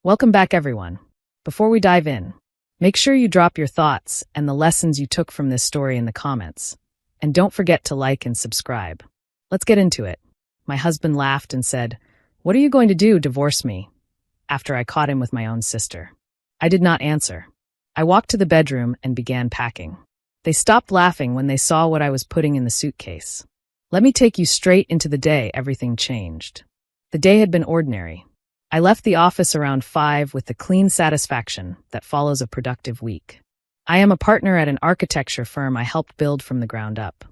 Welcome back, everyone. Before we dive in, make sure you drop your thoughts and the lessons you took from this story in the comments. And don't forget to like and subscribe. Let's get into it. My husband laughed and said, "What are you going to do, divorce me?" after I caught him with my own sister. I did not answer. I walked to the bedroom and began packing. They stopped laughing when they saw what I was putting in the suitcase. Let me take you straight into the day everything changed. The day had been ordinary. I left the office around 5 with the clean satisfaction that follows a productive week. I am a partner at an architecture firm I helped build from the ground up.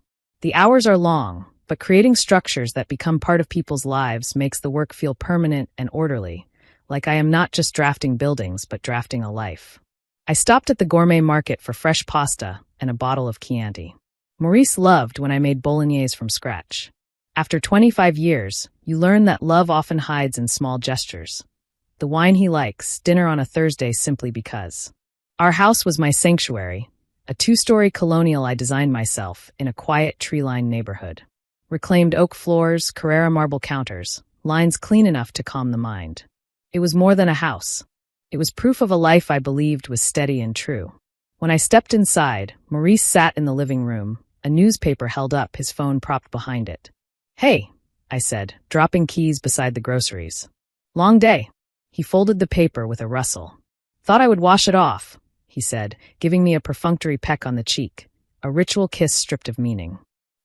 The hours are long, but creating structures that become part of people's lives makes the work feel permanent and orderly, like I am not just drafting buildings, but drafting a life. I stopped at the gourmet market for fresh pasta and a bottle of Chianti. Maurice loved when I made bolognese from scratch. After 25 years, you learn that love often hides in small gestures. The wine he likes, dinner on a Thursday simply because. Our house was my sanctuary, a 2-story colonial I designed myself in a quiet tree-lined neighborhood. Reclaimed oak floors, Carrara marble counters, lines clean enough to calm the mind. It was more than a house. It was proof of a life I believed was steady and true. When I stepped inside, Maurice sat in the living room, a newspaper held up, his phone propped behind it. "Hey," I said, dropping keys beside the groceries. "Long day." He folded the paper with a rustle. "Thought I would wash it off," he said, giving me a perfunctory peck on the cheek, a ritual kiss stripped of meaning.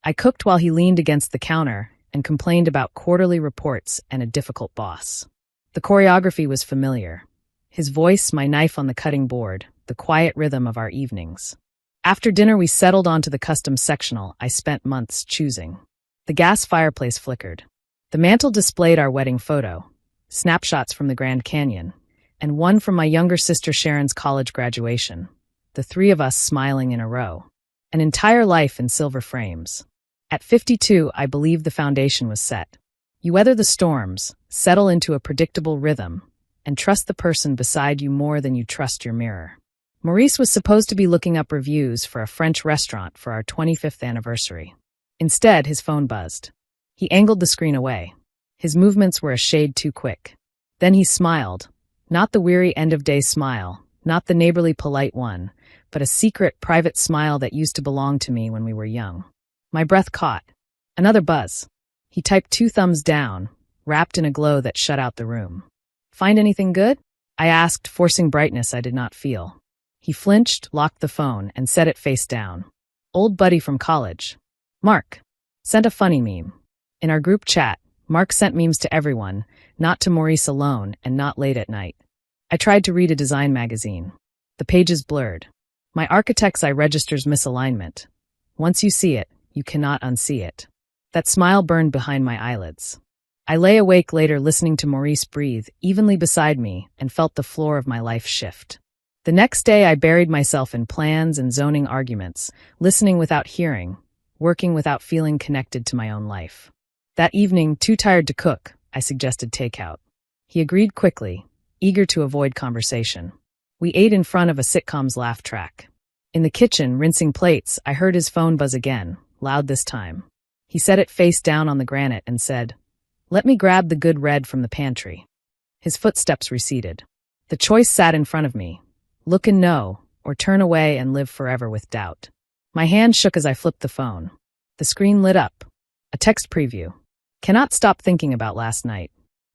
I cooked while he leaned against the counter and complained about quarterly reports and a difficult boss. The choreography was familiar. His voice, my knife on the cutting board, the quiet rhythm of our evenings. After dinner, we settled onto the custom sectional I spent months choosing. The gas fireplace flickered. The mantel displayed our wedding photo, snapshots from the Grand Canyon, and one from my younger sister Sharon's college graduation, the 3 of us smiling in a row. An entire life in silver frames. At 52, I believed the foundation was set. You weather the storms, settle into a predictable rhythm, and trust the person beside you more than you trust your mirror. Maurice was supposed to be looking up reviews for a French restaurant for our 25th anniversary. Instead, his phone buzzed. He angled the screen away. His movements were a shade too quick. Then he smiled. Not the weary end-of-day smile, not the neighborly polite one, but a secret, private smile that used to belong to me when we were young. My breath caught. Another buzz. He typed 2 thumbs down, wrapped in a glow that shut out the room. "Find anything good?" I asked, forcing brightness I did not feel. He flinched, locked the phone, and set it face down. "Old buddy from college. Mark. Sent a funny meme." In our group chat, Mark sent memes to everyone, not to Maurice alone and not late at night. I tried to read a design magazine. The pages blurred. My architect's eye registers misalignment. Once you see it, you cannot unsee it. That smile burned behind my eyelids. I lay awake later listening to Maurice breathe evenly beside me and felt the floor of my life shift. The next day I buried myself in plans and zoning arguments, listening without hearing, working without feeling connected to my own life. That evening, too tired to cook, I suggested takeout. He agreed quickly, eager to avoid conversation. We ate in front of a sitcom's laugh track. In the kitchen, rinsing plates, I heard his phone buzz again, loud this time. He set it face down on the granite and said, "Let me grab the good red from the pantry." His footsteps receded. The choice sat in front of me. Look and know, or turn away and live forever with doubt. My hand shook as I flipped the phone. The screen lit up. A text preview. "Cannot stop thinking about last night.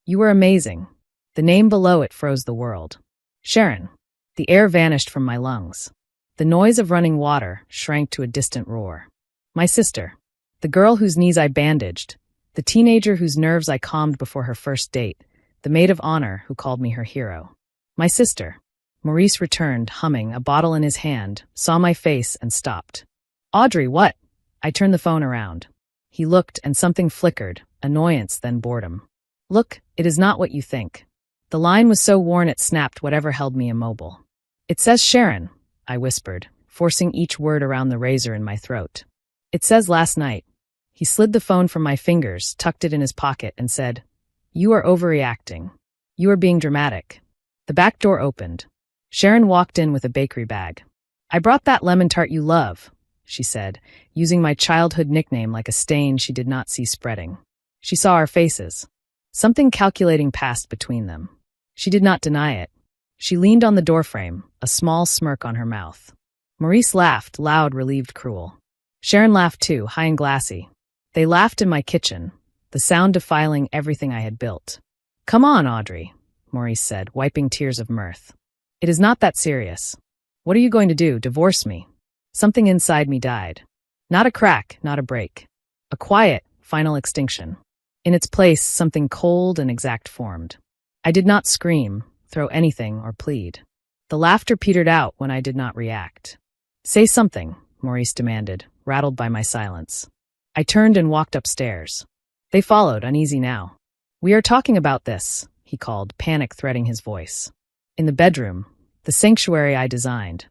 You were amazing." The name below it froze the world. Sharon. The air vanished from my lungs. The noise of running water shrank to a distant roar. My sister. The girl whose knees I bandaged. The teenager whose nerves I calmed before her first date. The maid of honor who called me her hero. My sister. Maurice returned, humming, a bottle in his hand, saw my face and stopped. "Audrey, what?" I turned the phone around. He looked and something flickered, annoyance, then boredom. "Look, it is not what you think." The line was so worn it snapped whatever held me immobile. "It says Sharon," I whispered, forcing each word around the razor in my throat. "It says last night." He slid the phone from my fingers, tucked it in his pocket, and said, "You are overreacting. You are being dramatic." The back door opened. Sharon walked in with a bakery bag. "I brought that lemon tart you love," she said, using my childhood nickname like a stain she did not see spreading. She saw our faces. Something calculating passed between them. She did not deny it. She leaned on the doorframe, a small smirk on her mouth. Maurice laughed, loud, relieved, cruel. Sharon laughed too, high and glassy. They laughed in my kitchen, the sound defiling everything I had built. "Come on, Audrey," Maurice said, wiping tears of mirth. "It is not that serious. What are you going to do, divorce me?" Something inside me died. Not a crack, not a break. A quiet, final extinction. In its place, something cold and exact formed. I did not scream, throw anything, or plead. The laughter petered out when I did not react. "Say something," Maurice demanded, rattled by my silence. I turned and walked upstairs. They followed, uneasy now. "We are talking about this," he called, panic threading his voice. In the bedroom, the sanctuary I designed,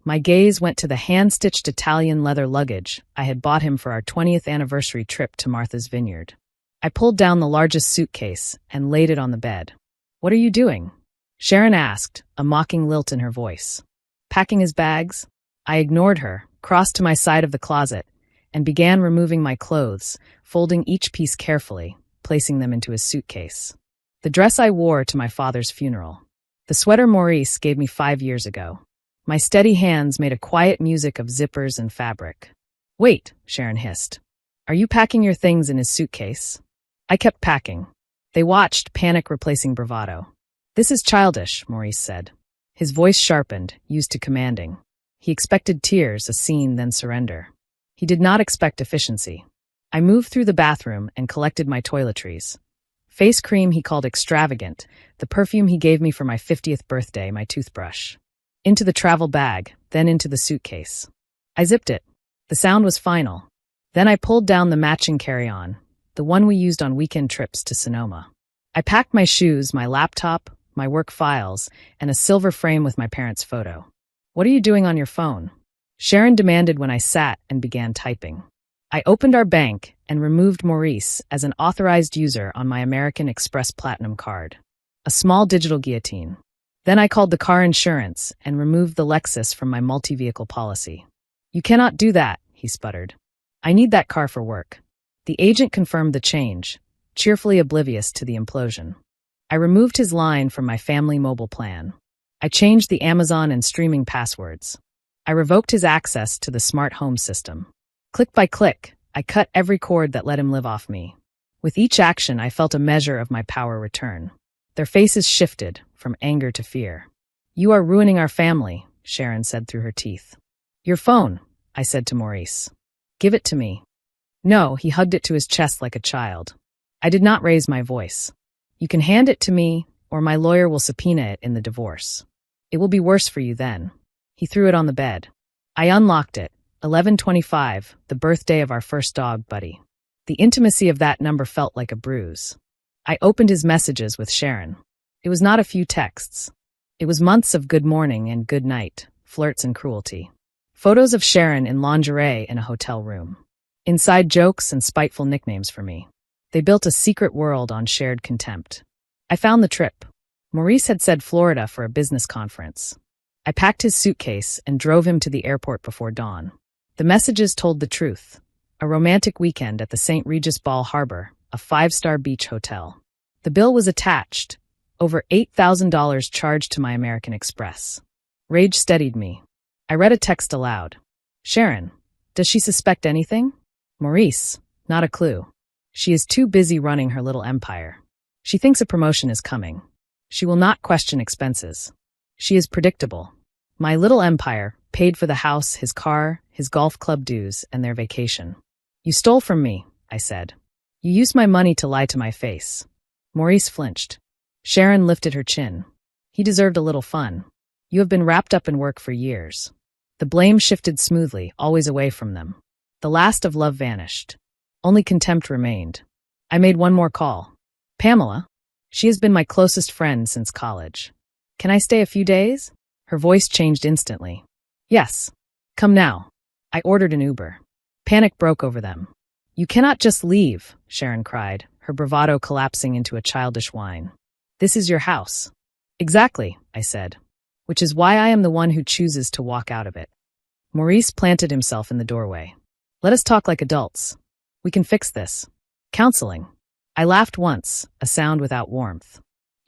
my gaze went to the hand-stitched Italian leather luggage I had bought him for our 20th anniversary trip to Martha's Vineyard. I pulled down the largest suitcase and laid it on the bed. "What are you doing?" Sharon asked, a mocking lilt in her voice. "Packing his bags?" I ignored her, crossed to my side of the closet, and began removing my clothes, folding each piece carefully, placing them into his suitcase. The dress I wore to my father's funeral. The sweater Maurice gave me 5 years ago. My steady hands made a quiet music of zippers and fabric. "Wait," Sharon hissed. "Are you packing your things in his suitcase?" I kept packing. They watched, panic replacing bravado. "This is childish," Maurice said. His voice sharpened, used to commanding. He expected tears, a scene, then surrender. He did not expect efficiency. I moved through the bathroom and collected my toiletries. Face cream he called extravagant, the perfume he gave me for my 50th birthday, my toothbrush. Into the travel bag, then into the suitcase. I zipped it. The sound was final. Then I pulled down the matching carry-on, the one we used on weekend trips to Sonoma. I packed my shoes, my laptop, my work files, and a silver frame with my parents' photo. "What are you doing on your phone?" Sharon demanded when I sat and began typing. I opened our bank and removed Maurice as an authorized user on my American Express Platinum card. A small digital guillotine. Then I called the car insurance and removed the Lexus from my multi-vehicle policy. "You cannot do that," he sputtered. "I need that car for work." The agent confirmed the change, cheerfully oblivious to the implosion. I removed his line from my family mobile plan. I changed the Amazon and streaming passwords. I revoked his access to the smart home system. Click by click, I cut every cord that let him live off me. With each action, I felt a measure of my power return. Their faces shifted, from anger to fear. "You are ruining our family," Sharon said through her teeth. "Your phone," I said to Maurice. "Give it to me." "No," he hugged it to his chest like a child. I did not raise my voice. "You can hand it to me, or my lawyer will subpoena it in the divorce. It will be worse for you then." He threw it on the bed. I unlocked it. 11:25, the birthday of our first dog, Buddy. The intimacy of that number felt like a bruise. I opened his messages with Sharon. It was not a few texts. It was months of good morning and good night, flirts and cruelty. Photos of Sharon in lingerie in a hotel room. Inside jokes and spiteful nicknames for me. They built a secret world on shared contempt. I found the trip. Maurice had said Florida for a business conference. I packed his suitcase and drove him to the airport before dawn. The messages told the truth. A romantic weekend at the St. Regis Ball Harbor, a 5-star beach hotel. The bill was attached. Over $8,000 charged to my American Express. Rage steadied me. I read a text aloud. "Sharon, does she suspect anything?" "Maurice, not a clue. She is too busy running her little empire. She thinks a promotion is coming. She will not question expenses. She is predictable. My little empire paid for the house, his car, his golf club dues, and their vacation. You stole from me," I said. "You used my money to lie to my face." Maurice flinched. Sharon lifted her chin. "He deserved a little fun. You have been wrapped up in work for years." The blame shifted smoothly, always away from them. The last of love vanished. Only contempt remained. I made one more call. "Pamela? She has been my closest friend since college. Can I stay a few days?" Her voice changed instantly. "Yes. Come now." I ordered an Uber. Panic broke over them. "You cannot just leave," Sharon cried, her bravado collapsing into a childish whine. "This is your house." "Exactly," I said. "Which is why I am the one who chooses to walk out of it." Maurice planted himself in the doorway. "Let us talk like adults. We can fix this. Counseling." I laughed once, a sound without warmth.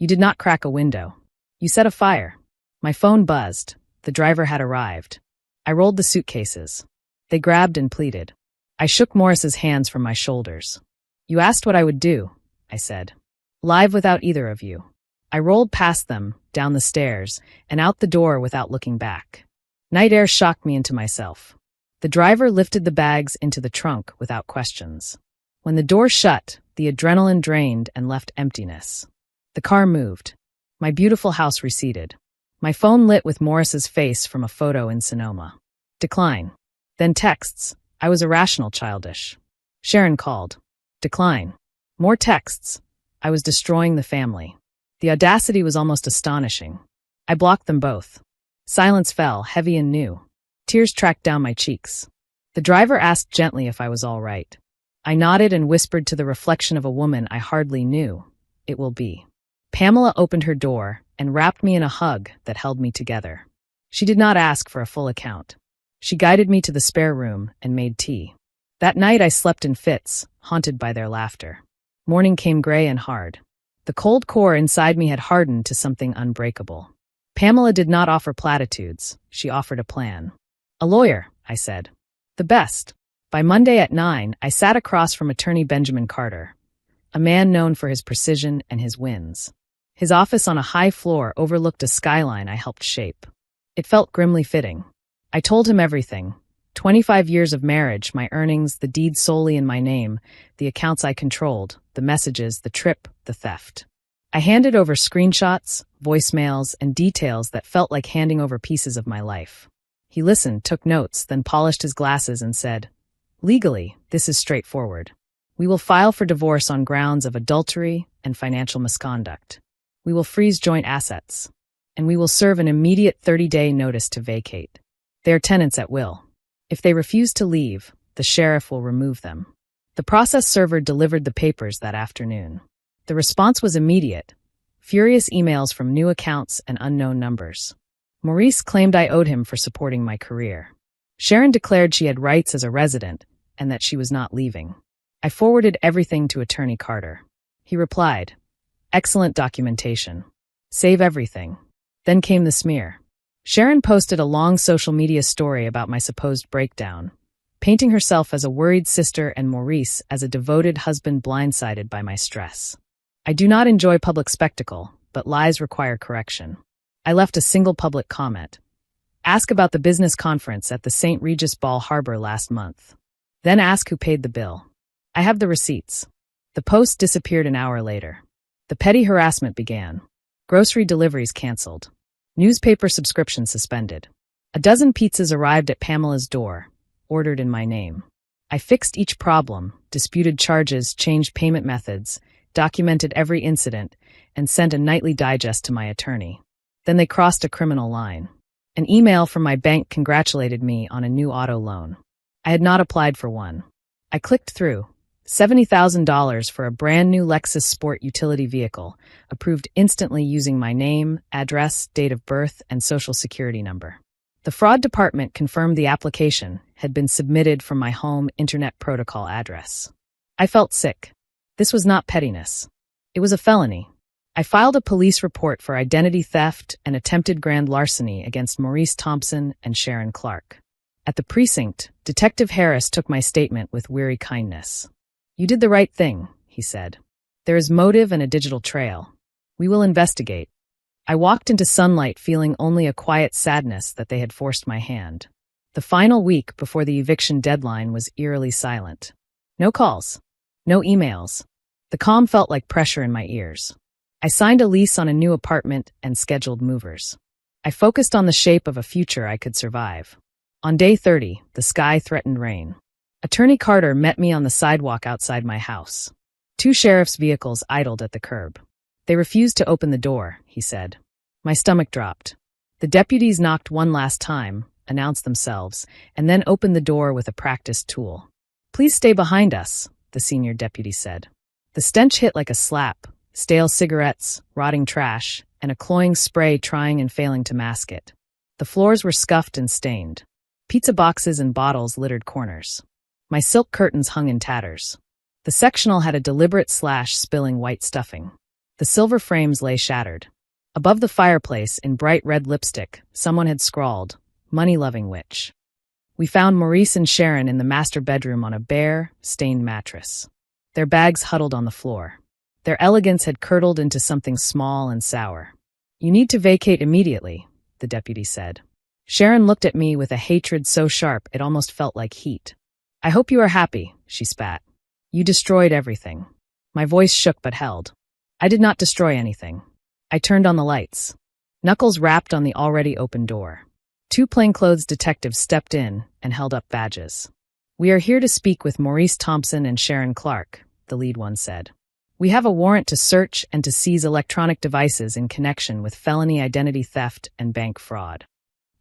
You did not crack a window. You set a fire. My phone buzzed. The driver had arrived. I rolled the suitcases. They grabbed and pleaded. I shook Morris's hands from my shoulders. You asked what I would do, I said. Live without either of you. I rolled past them, down the stairs, and out the door without looking back. Night air shocked me into myself. The driver lifted the bags into the trunk without questions. When the door shut, the adrenaline drained and left emptiness. The car moved. My beautiful house receded. My phone lit with Morris's face from a photo in Sonoma. Decline. Then texts. I was irrational, childish. Sharon called. Decline. More texts. I was destroying the family. The audacity was almost astonishing. I blocked them both. Silence fell, heavy and new. Tears tracked down my cheeks. The driver asked gently if I was all right. I nodded and whispered to the reflection of a woman I hardly knew. It will be. Pamela opened her door and wrapped me in a hug that held me together. She did not ask for a full account. She guided me to the spare room and made tea. That night I slept in fits, haunted by their laughter. Morning came gray and hard. The cold core inside me had hardened to something unbreakable. Pamela did not offer platitudes. She offered a plan. A lawyer, I said. The best. By Monday at 9, I sat across from attorney Benjamin Carter, a man known for his precision and his wins. His office on a high floor overlooked a skyline I helped shape. It felt grimly fitting. I told him everything. 25 years of marriage, my earnings, the deed solely in my name, the accounts I controlled, the messages, the trip, the theft. I handed over screenshots, voicemails, and details that felt like handing over pieces of my life. He listened, took notes, then polished his glasses and said, Legally, this is straightforward. We will file for divorce on grounds of adultery and financial misconduct. We will freeze joint assets. And we will serve an immediate 30-day notice to vacate. They are tenants at will. If they refuse to leave, the sheriff will remove them. The process server delivered the papers that afternoon. The response was immediate. Furious emails from new accounts and unknown numbers. Maurice claimed I owed him for supporting my career. Sharon declared she had rights as a resident and that she was not leaving. I forwarded everything to Attorney Carter. He replied, Excellent documentation. Save everything. Then came the smear. Sharon posted a long social media story about my supposed breakdown, painting herself as a worried sister and Maurice as a devoted husband blindsided by my stress. I do not enjoy public spectacle, but lies require correction. I left a single public comment. Ask about the business conference at the St. Regis Ball Harbor last month. Then ask who paid the bill. I have the receipts. The post disappeared an hour later. The petty harassment began. Grocery deliveries canceled. Newspaper subscription suspended. A dozen pizzas arrived at Pamela's door, ordered in my name. I fixed each problem, disputed charges, changed payment methods, documented every incident, and sent a nightly digest to my attorney. Then they crossed a criminal line. An email from my bank congratulated me on a new auto loan. I had not applied for one. I clicked through. $70,000 for a brand new Lexus Sport utility vehicle, approved instantly using my name, address, date of birth, and social security number. The fraud department confirmed the application had been submitted from my home internet protocol address. I felt sick. This was not pettiness. It was a felony. I filed a police report for identity theft and attempted grand larceny against Maurice Thompson and Sharon Clark. At the precinct, Detective Harris took my statement with weary kindness. You did the right thing, he said. There is motive and a digital trail. We will investigate. I walked into sunlight feeling only a quiet sadness that they had forced my hand. The final week before the eviction deadline was eerily silent. No calls. No emails. The calm felt like pressure in my ears. I signed a lease on a new apartment and scheduled movers. I focused on the shape of a future I could survive. On day 30, the sky threatened rain. Attorney Carter met me on the sidewalk outside my house. 2 sheriff's vehicles idled at the curb. They refused to open the door, he said. My stomach dropped. The deputies knocked one last time, announced themselves, and then opened the door with a practiced tool. Please stay behind us, the senior deputy said. The stench hit like a slap. Stale cigarettes, rotting trash, and a cloying spray trying and failing to mask it. The floors were scuffed and stained. Pizza boxes and bottles littered corners. My silk curtains hung in tatters. The sectional had a deliberate slash spilling white stuffing. The silver frames lay shattered. Above the fireplace, in bright red lipstick, someone had scrawled, "Money-loving witch." We found Maurice and Sharon in the master bedroom on a bare, stained mattress. Their bags huddled on the floor. Their elegance had curdled into something small and sour. "You need to vacate immediately," the deputy said. Sharon looked at me with a hatred so sharp it almost felt like heat. "I hope you are happy," she spat. "You destroyed everything." My voice shook but held. I did not destroy anything. I turned on the lights. Knuckles rapped on the already open door. Two plainclothes detectives stepped in and held up badges. "We are here to speak with Maurice Thompson and Sharon Clark," the lead one said. "We have a warrant to search and to seize electronic devices in connection with felony identity theft and bank fraud."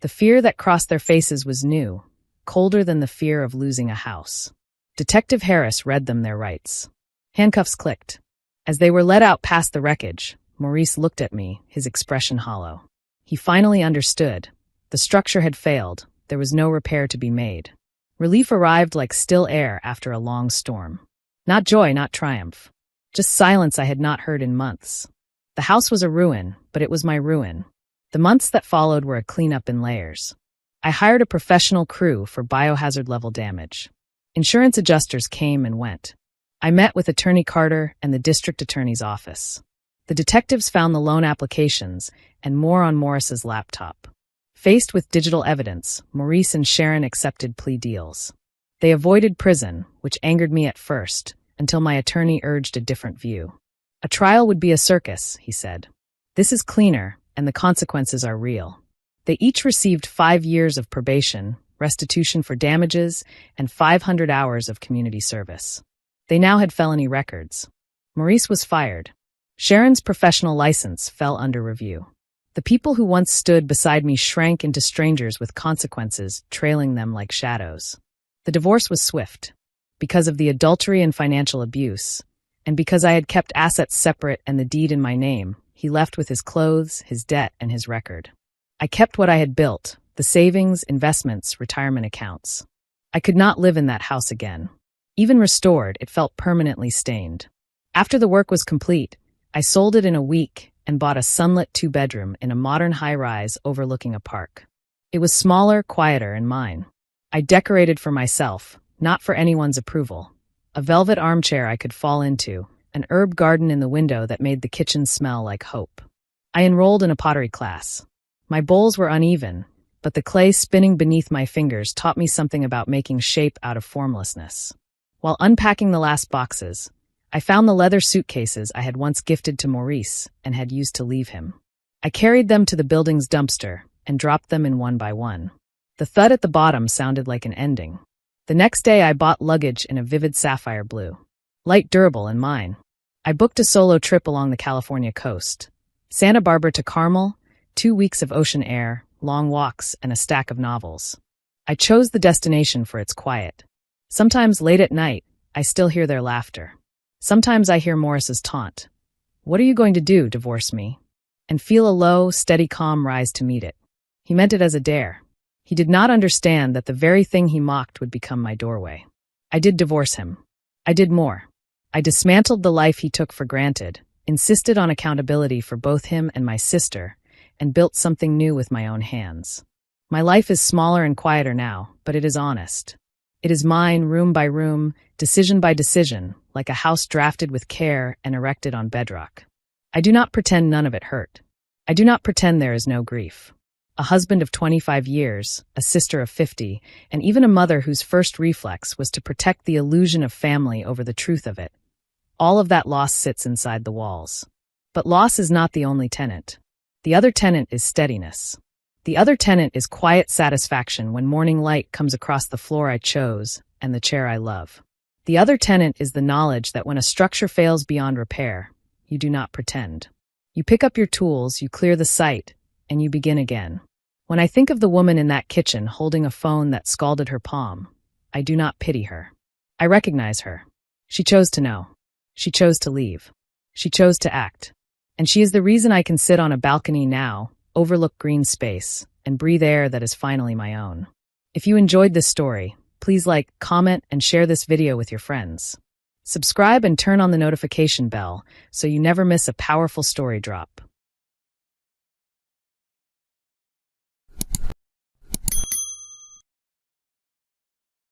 The fear that crossed their faces was new, colder than the fear of losing a house. Detective Harris read them their rights. Handcuffs clicked. As they were led out past the wreckage, Maurice looked at me, his expression hollow. He finally understood. The structure had failed. There was no repair to be made. Relief arrived like still air after a long storm. Not joy, not triumph. Just silence I had not heard in months. The house was a ruin, but it was my ruin. The months that followed were a cleanup in layers. I hired a professional crew for biohazard-level damage. Insurance adjusters came and went. I met with Attorney Carter and the district attorney's office. The detectives found the loan applications and more on Morris's laptop. Faced with digital evidence, Maurice and Sharon accepted plea deals. They avoided prison, which angered me at first, until my attorney urged a different view. "A trial would be a circus," he said. "This is cleaner, and the consequences are real." They each received 5 years of probation, restitution for damages, and 500 hours of community service. They now had felony records. Maurice was fired. Sharon's professional license fell under review. The people who once stood beside me shrank into strangers with consequences trailing them like shadows. The divorce was swift. Because of the adultery and financial abuse, and because I had kept assets separate and the deed in my name, he left with his clothes, his debt, and his record. I kept what I had built, the savings, investments, retirement accounts. I could not live in that house again. Even restored, it felt permanently stained. After the work was complete, I sold it in a week and bought a sunlit 2-bedroom in a modern high-rise overlooking a park. It was smaller, quieter, and mine. I decorated for myself, not for anyone's approval. A velvet armchair I could fall into, an herb garden in the window that made the kitchen smell like hope. I enrolled in a pottery class. My bowls were uneven, but the clay spinning beneath my fingers taught me something about making shape out of formlessness. While unpacking the last boxes, I found the leather suitcases I had once gifted to Maurice and had used to leave him. I carried them to the building's dumpster and dropped them in one by one. The thud at the bottom sounded like an ending. The next day I bought luggage in a vivid sapphire blue. Light, durable, and mine. I booked a solo trip along the California coast. Santa Barbara to Carmel, 2 weeks of ocean air, long walks, and a stack of novels. I chose the destination for its quiet. Sometimes late at night, I still hear their laughter. Sometimes I hear Morris's taunt. "What are you going to do, divorce me?" And feel a low, steady calm rise to meet it. He meant it as a dare. He did not understand that the very thing he mocked would become my doorway. I did divorce him. I did more. I dismantled the life he took for granted, insisted on accountability for both him and my sister, and built something new with my own hands. My life is smaller and quieter now, but it is honest. It is mine, room by room, decision by decision, like a house drafted with care and erected on bedrock. I do not pretend none of it hurt. I do not pretend there is no grief. A husband of 25 years, a sister of 50, and even a mother whose first reflex was to protect the illusion of family over the truth of it. All of that loss sits inside the walls. But loss is not the only tenant. The other tenant is steadiness. The other tenant is quiet satisfaction when morning light comes across the floor I chose and the chair I love. The other tenant is the knowledge that when a structure fails beyond repair, you do not pretend. You pick up your tools, you clear the site, and you begin again. When I think of the woman in that kitchen holding a phone that scalded her palm, I do not pity her. I recognize her. She chose to know. She chose to leave. She chose to act. And she is the reason I can sit on a balcony now, overlook green space, and breathe air that is finally my own. If you enjoyed this story, please like, comment, and share this video with your friends. Subscribe and turn on the notification bell so you never miss a powerful story drop.